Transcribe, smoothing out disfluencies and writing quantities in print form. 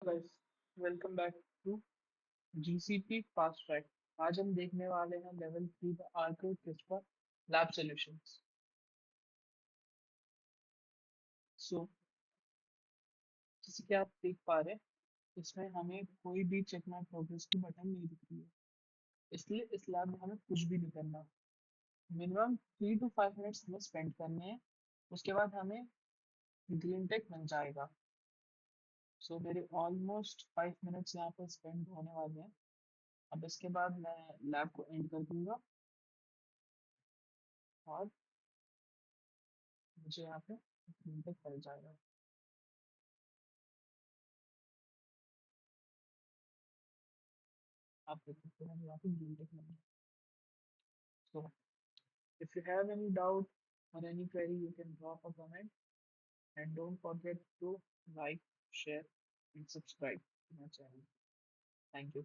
Guys, welcome back to GCP fast track. आज हम देखने वाले हैं level 3 the arcade crisper lab solutions. So जैसे कि आप देख पा रहे हैं, इसमें हमें कोई भी चेक माय प्रोग्रेस की बटन नहीं दिख रही है। इसलिए इस लैब में हमें कुछ भी नहीं करना। मिनिमम 3 to 5 मिनट्स हमें स्पेंड करने हैं। उसके बाद हमें ग्रीन टेक मिल जाएगा। सो मेरे ऑलमोस्ट 5 मिनट्स यहाँ पर स्पेंड होने वाले हैं। अब इसके बाद मैं लैब को एंड कर दूंगा और मुझे यहाँ पे ग्रीन टेक मिल जाएगा। आप देख सकते हैं यहाँ पे green tick नहीं है। So if you have any doubt or any query, you can drop a comment and don't forget to like, share and subscribe to my channel. Thank you.